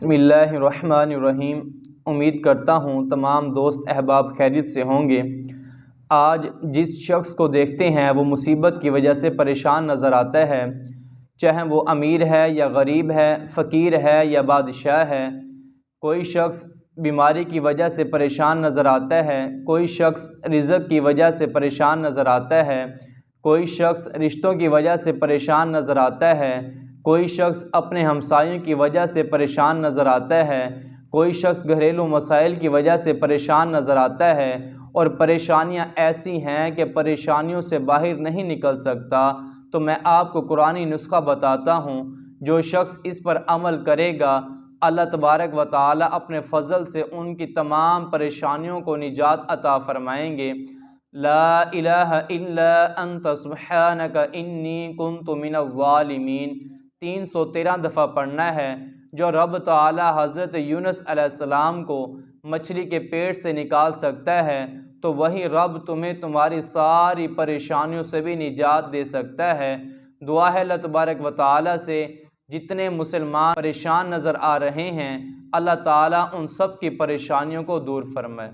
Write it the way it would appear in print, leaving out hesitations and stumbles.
بسم اللہ الرحمن الرحیم۔ امید کرتا ہوں تمام دوست احباب خیریت سے ہوں گے۔ آج جس شخص کو دیکھتے ہیں وہ مصیبت کی وجہ سے پریشان نظر آتا ہے، چاہے وہ امیر ہے یا غریب ہے، فقیر ہے یا بادشاہ ہے۔ کوئی شخص بیماری کی وجہ سے پریشان نظر آتا ہے، کوئی شخص رزق کی وجہ سے پریشان نظر آتا ہے، کوئی شخص رشتوں کی وجہ سے پریشان نظر آتا ہے، کوئی شخص اپنے ہمسایوں کی وجہ سے پریشان نظر آتا ہے، کوئی شخص گھریلو مسائل کی وجہ سے پریشان نظر آتا ہے، اور پریشانیاں ایسی ہیں کہ پریشانیوں سے باہر نہیں نکل سکتا۔ تو میں آپ کو قرآنی نسخہ بتاتا ہوں، جو شخص اس پر عمل کرے گا اللہ تبارک و تعالی اپنے فضل سے ان کی تمام پریشانیوں کو نجات عطا فرمائیں گے۔ لا الہ الا انت سبحانک انی کنت من الظالمین 313 دفعہ پڑھنا ہے۔ جو رب تعالی حضرت یونس علیہ السلام کو مچھلی کے پیٹ سے نکال سکتا ہے تو وہی رب تمہیں تمہاری ساری پریشانیوں سے بھی نجات دے سکتا ہے۔ دعا ہے اللہ تبارک و تعالی سے جتنے مسلمان پریشان نظر آ رہے ہیں اللہ تعالی ان سب کی پریشانیوں کو دور فرمائے۔